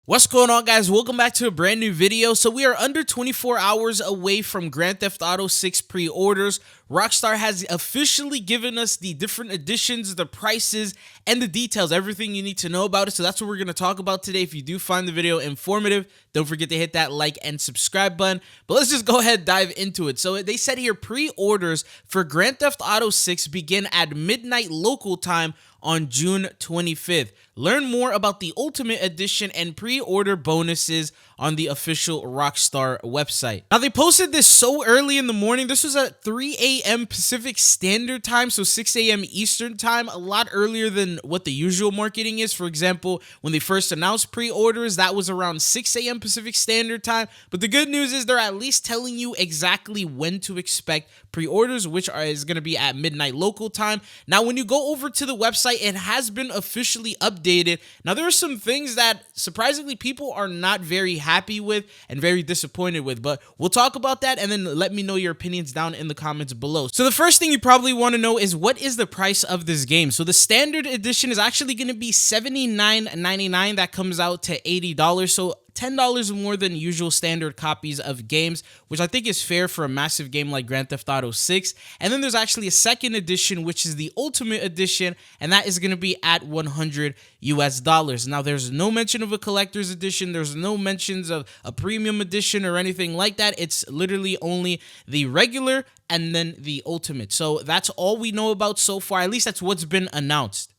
What's going on, guys? Welcome back to a brand new video. So we are under 24 hours away from Grand Theft Auto 6 pre-orders. Rockstar has officially given us the different editions, the prices, and the details, everything you need to know about it. So that's what we're going to talk about today. If you do find the video informative, don't forget to hit that like and subscribe button. But let's just go ahead and dive into it. So they said here pre-orders for Grand Theft Auto 6 begin at midnight local time on June 25th. Learn more about the Ultimate Edition and pre-order bonuses on the official Rockstar website. Now, they posted this so early in the morning. This was at 3 a.m. Pacific Standard Time, so 6 a.m. Eastern Time, a lot earlier than what the usual marketing is. For example, when they first announced pre-orders, that was around 6 a.m. Pacific Standard Time. But the good news is they're at least telling you exactly when to expect pre-orders, which is going to be at midnight local time. Now, when you go over to the website, it has been officially updated. Now, there are some things that surprisingly people are not very happy with and very disappointed with, but we'll talk about that and then let me know your opinions down in the comments below. So the first thing you probably want to know is, what is the price of this game? So the standard edition is actually going to be $79.99. That comes out to $80. So $10 more than usual standard copies of games, which I think is fair for a massive game like Grand Theft Auto 6. And then there's actually a second edition, which is the Ultimate Edition, and that is going to be at $100 US. Now, there's no mention of a collector's edition. There's no mentions of a premium edition or anything like that. It's literally only the regular and then the Ultimate. So that's all we know about so far. At least that's what's been announced.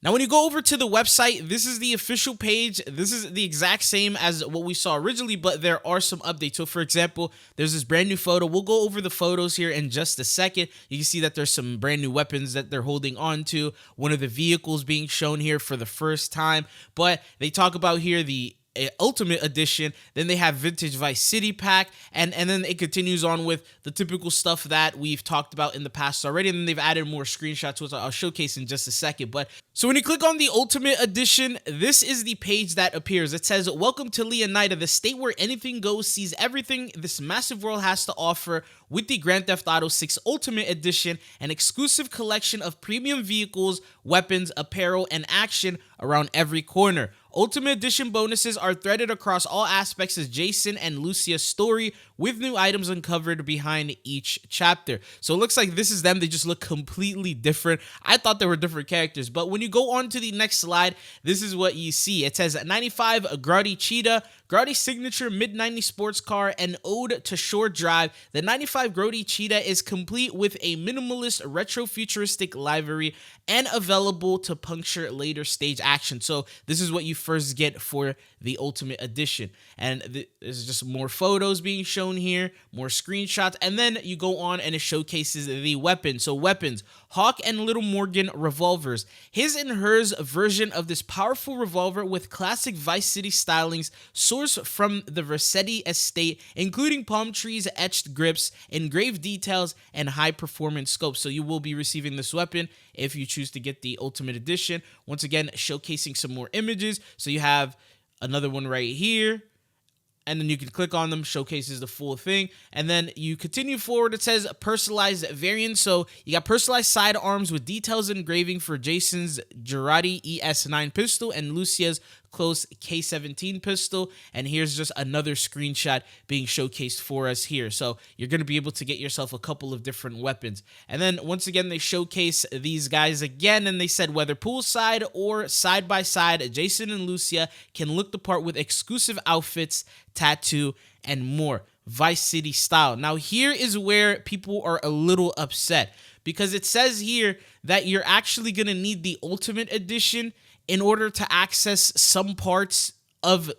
Now, when you go over to the website, this is the official page. This is the exact same as what we saw originally, but there are some updates. So, for example, there's this brand new photo. We'll go over the photos here in just a second. You can see that there's some brand new weapons that they're holding on to. One of the vehicles being shown here for the first time. But they talk about here the Ultimate Edition, then they have Vintage Vice City pack, and then it continues on with the typical stuff that we've talked about in the past already, and then they've added more screenshots, which I'll showcase in just a second. But so when you click on the Ultimate Edition, this is the page that appears. It says, "Welcome to Leonida, the state where anything goes, sees everything this massive world has to offer with the Grand Theft Auto 6 Ultimate Edition, an exclusive collection of premium vehicles, weapons, apparel, and action around every corner. Ultimate Edition bonuses are threaded across all aspects of Jason and Lucia's story, with new items uncovered behind each chapter." So it looks like this is them. They just look completely different. I thought they were different characters, but when you go on to the next slide, this is what you see. It says 95 Grotti Cheetah, Grotti signature mid-90s sports car, and ode to short drive. The 95 Grotti Cheetah is complete with a minimalist retro-futuristic livery and available to puncture later stage action. So this is what you first get for the Ultimate Edition. And there's just more photos being shown here, more screenshots, and then you go on and it showcases the weapons. So weapons: Hawk and Little Morgan revolvers. His and hers version of this powerful revolver with classic Vice City stylings sourced from the Vercetti estate, including palm trees, etched grips, engraved details, and high-performance scopes. So you will be receiving this weapon if you choose to get the Ultimate Edition. Once again, showcasing some more images. So you have another one right here, and then you can click on them, showcases the full thing, and then you continue forward. It says personalized variants. So you got personalized sidearms with details engraving for Jason's Girardi ES9 pistol and Lucia's close K17 pistol. And here's just another screenshot being showcased for us here. So you're going to be able to get yourself a couple of different weapons. And then once again, they showcase these guys again, and they said whether poolside or side by side, Jason and Lucia can look the part with exclusive outfits, tattoo, and more Vice City style. Now, here is where people are a little upset, because it says here that you're actually going to need the Ultimate Edition in order to access some parts of,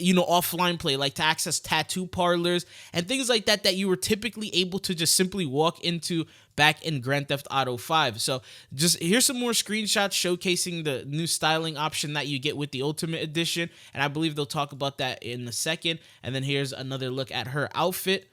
offline play, like to access tattoo parlors and things like that you were typically able to just simply walk into back in Grand Theft Auto 5. So just here's some more screenshots showcasing the new styling option that you get with the Ultimate Edition, and I believe they'll talk about that in a second. And then here's another look at her outfit.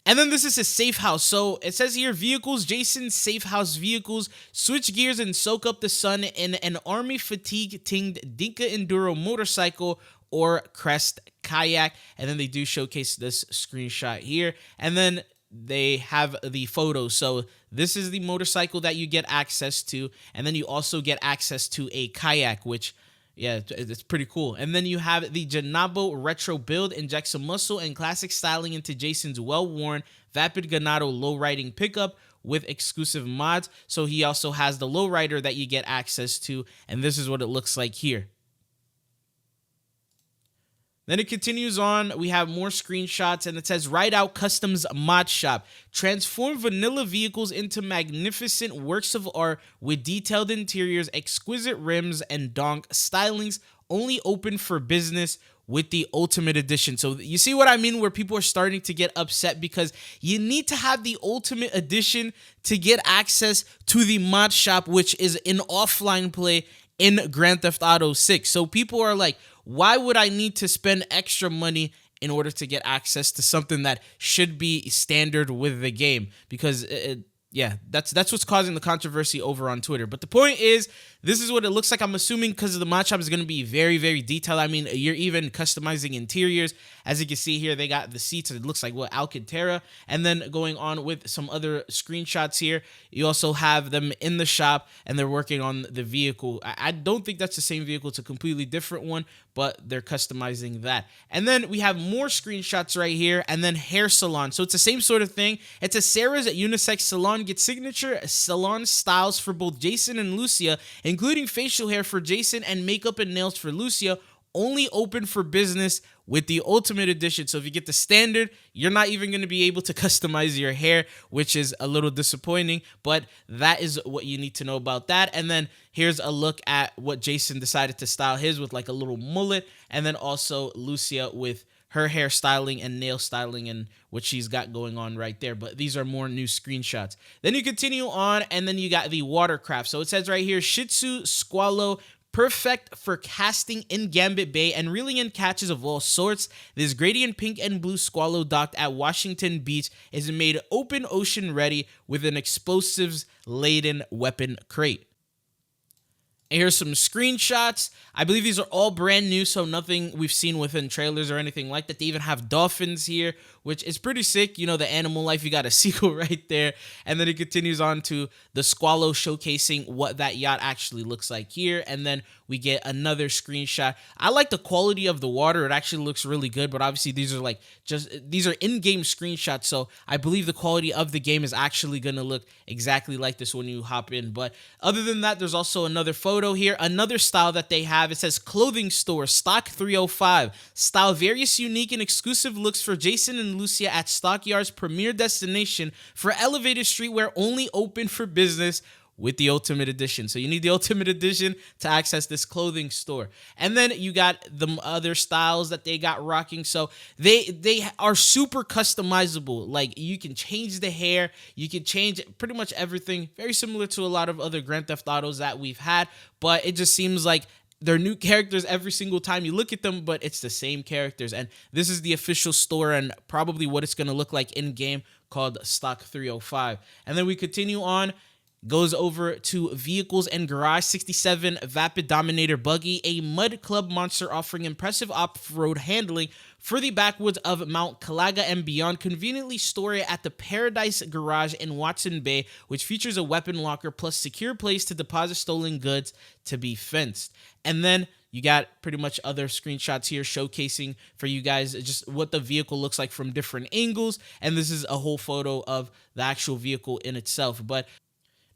And then this is a safe house. So it says here, vehicles, Jason's safe house vehicles, switch gears and soak up the sun in an army fatigue tinged Dinka Enduro motorcycle or Crest kayak. And then they do showcase this screenshot here. And then they have the photos. So this is the motorcycle that you get access to. And then you also get access to a kayak, which yeah, it's pretty cool. And then you have the Janabo retro build, inject some muscle and classic styling into Jason's well-worn Vapid Ganado low-riding pickup with exclusive mods. So he also has the lowrider that you get access to, and this is what it looks like here. Then it continues on. We have more screenshots, and it says Ride Out Customs Mod Shop. Transform vanilla vehicles into magnificent works of art with detailed interiors, exquisite rims, and donk stylings. Only open for business with the Ultimate Edition. So you see what I mean, where people are starting to get upset because you need to have the Ultimate Edition to get access to the mod shop, which is an offline play in Grand Theft Auto 6. So people are like, why would I need to spend extra money in order to get access to something that should be standard with the game? Because yeah, that's what's causing the controversy over on Twitter. But the point is, this is what it looks like. I'm assuming because the mod shop is going to be very, very detailed. I mean, you're even customizing interiors. As you can see here, they got the seats. It looks like what, Alcantara. And then going on with some other screenshots here, you also have them in the shop and they're working on the vehicle. I don't think that's the same vehicle. It's a completely different one, but they're customizing that. And then we have more screenshots right here, and then hair salon. So it's the same sort of thing. It's a Sarah's unisex salon. Get signature salon styles for both Jason and Lucia, including facial hair for Jason and makeup and nails for Lucia. Only open for business with the Ultimate Edition. So if you get the standard, you're not even going to be able to customize your hair, which is a little disappointing, but that is what you need to know about that. And then here's a look at what Jason decided to style his with, like a little mullet, and then also Lucia with her hairstyling and nail styling and what she's got going on right there. But these are more new screenshots. Then you continue on, and then you got the watercraft. So it says right here, Shih Tzu Squallow, perfect for casting in Gambit Bay and reeling in catches of all sorts. This gradient pink and blue Squallow docked at Washington Beach is made open ocean ready with an explosives laden weapon crate. And here's some screenshots. I believe these are all brand new, so nothing we've seen within trailers or anything like that. They even have dolphins here, which is pretty sick. You know, the animal life, you got a sequel right there. And then it continues on to the Squallow showcasing what that yacht actually looks like here. And then we get another screenshot. I like the quality of the water. It actually looks really good, but obviously these are these are in-game screenshots. So I believe the quality of the game is actually going to look exactly like this when you hop in. But other than that, there's also another photo here, another style that they have. It says clothing store, stock 305. Style various unique and exclusive looks for Jason and Lucia at Stockyard's premier destination for elevated streetwear, only open for business with the Ultimate Edition. So you need the Ultimate Edition to access this clothing store. And then you got the other styles that they got rocking. So they are super customizable. Like, you can change the hair, you can change pretty much everything. Very similar to a lot of other Grand Theft Autos that we've had, but it just seems like they're new characters every single time you look at them, but it's the same characters. And this is the official store and probably what it's going to look like in game, called Stock 305. And then we continue on. Goes over to vehicles and garage. 67 Vapid Dominator buggy, a mud club monster offering impressive off-road handling for the backwoods of Mount Calaga and beyond. Conveniently store it at the Paradise Garage in Watson Bay, which features a weapon locker plus secure place to deposit stolen goods to be fenced. And then you got pretty much other screenshots here showcasing for you guys just what the vehicle looks like from different angles. And this is a whole photo of the actual vehicle in itself. But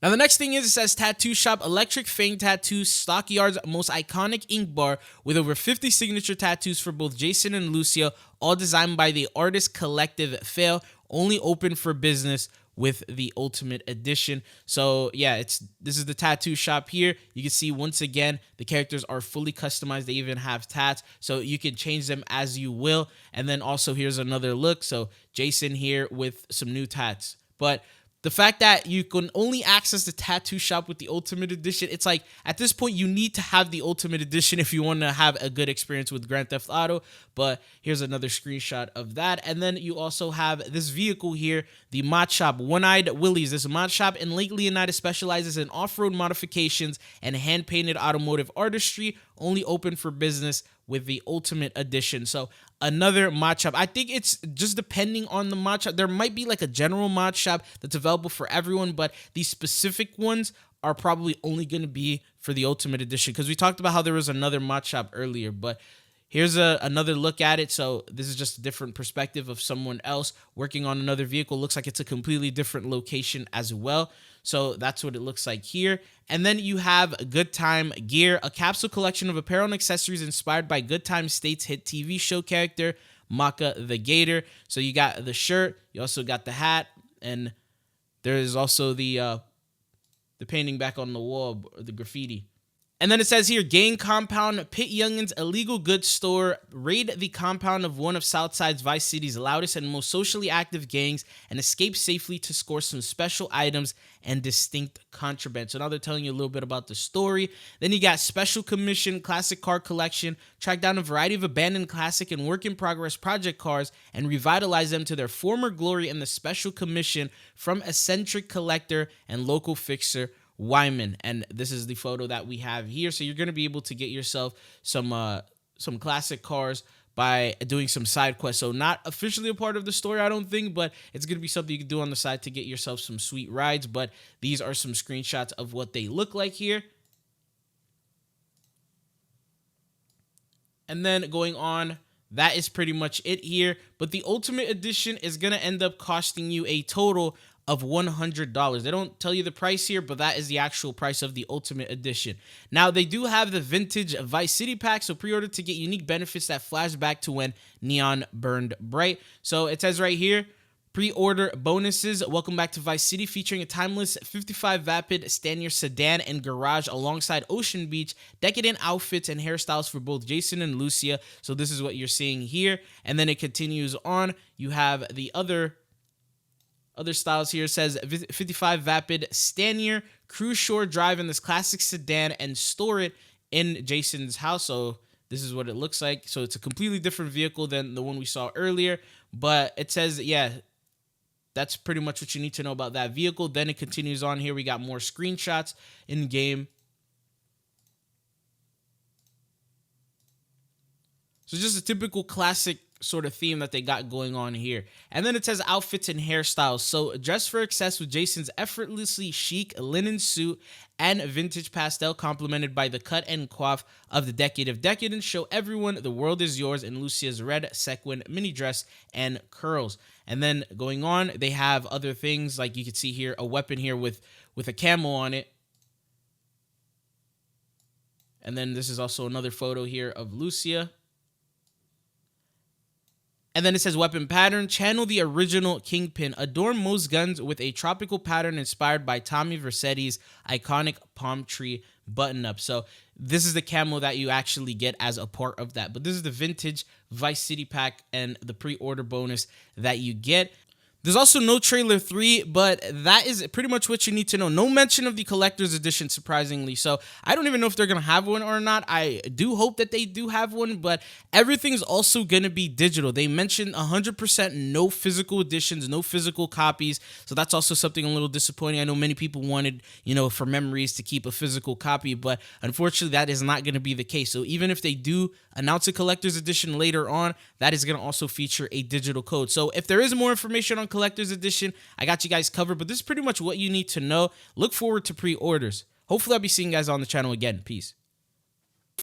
now, the next thing is, it says Tattoo Shop, Electric Fang Tattoos, Stockyard's most iconic ink bar with over 50 signature tattoos for both Jason and Lucia, all designed by the artist collective Fail, only open for business with the Ultimate Edition. So yeah, this is the tattoo shop here. You can see once again the characters are fully customized. They even have tats, so you can change them as you will. And then also here's another look. So Jason here with some new tats. But the fact that you can only access the tattoo shop with the Ultimate Edition, it's like, at this point, you need to have the Ultimate Edition if you want to have a good experience with Grand Theft Auto. But here's another screenshot of that. And then you also have this vehicle here, the mod shop, One-Eyed Willie's. This mod shop in Lake Leonidas specializes in off-road modifications and hand-painted automotive artistry, only open for business with the Ultimate Edition. So another mod shop. I think it's just depending on the mod shop. There might be like a general mod shop that's available for everyone, but these specific ones are probably only going to be for the Ultimate Edition, because we talked about how there was another mod shop earlier, but here's another look at it. So this is just a different perspective of someone else working on another vehicle. Looks like it's a completely different location as well. So that's what it looks like here. And then you have Good Time Gear, a capsule collection of apparel and accessories inspired by Good Time State's hit TV show character, Maka the Gator. So you got the shirt, you also got the hat, and there is also the painting back on the wall, the graffiti. And then it says here, gang compound, pit youngins, illegal goods store, raid the compound of one of Southside's Vice City's loudest and most socially active gangs, and escape safely to score some special items and distinct contraband. So now they're telling you a little bit about the story. Then you got special commission, classic car collection, track down a variety of abandoned classic and work in progress project cars and revitalize them to their former glory in the special commission from eccentric collector and local fixer Wyman. And this is the photo that we have here. So you're going to be able to get yourself some classic cars by doing some side quests. So not officially a part of the story, I don't think, but it's going to be something you can do on the side to get yourself some sweet rides. But these are some screenshots of what they look like here. And then going on, that is pretty much it here. But the Ultimate Edition is going to end up costing you a total of $100. They don't tell you the price here, but that is the actual price of the Ultimate Edition. Now, they do have the Vintage Vice City pack, so pre-order to get unique benefits that flash back to when neon burned bright. So it says right here, pre-order bonuses. Welcome back to Vice City, featuring a timeless 55 Vapid Stanier sedan and garage alongside Ocean Beach, decadent outfits and hairstyles for both Jason and Lucia. So this is what you're seeing here. And then it continues on. You have the other styles here. It says 55 Vapid Stanier, cruise shore drive in this classic sedan and store it in Jason's house. So this is what it looks like. So it's a completely different vehicle than the one we saw earlier, but it says, yeah, that's pretty much what you need to know about that vehicle. Then it continues on here. We got more screenshots in game. So just a typical classic sort of theme that they got going on here. And then it says outfits and hairstyles. So dress for excess with Jason's effortlessly chic linen suit and vintage pastel, complemented by the cut and coif of the Decade of Decadence. Show everyone the world is yours in Lucia's red sequin mini dress and curls. And then going on, they have other things like you can see here, a weapon here with a camo on it. And then this is also another photo here of Lucia. And then it says weapon pattern, channel the original Kingpin. Adorn most guns with a tropical pattern inspired by Tommy Vercetti's iconic palm tree button-up. So this is the camo that you actually get as a part of that. But this is the Vintage Vice City pack and the pre-order bonus that you get. There's also no trailer 3, but that is pretty much what you need to know. No mention of the collector's edition, surprisingly. So I don't even know if they're going to have one or not. I do hope that they do have one, but everything's also going to be digital. They mentioned 100% no physical editions, no physical copies. So that's also something a little disappointing. I know many people wanted, for memories to keep a physical copy, but unfortunately that is not going to be the case. So even if they do announce a collector's edition later on, that is going to also feature a digital code. So if there is more information on collector's edition, I got you guys covered, but this is pretty much what you need to know. Look forward to pre-orders. Hopefully I'll be seeing you guys on the channel again. Peace.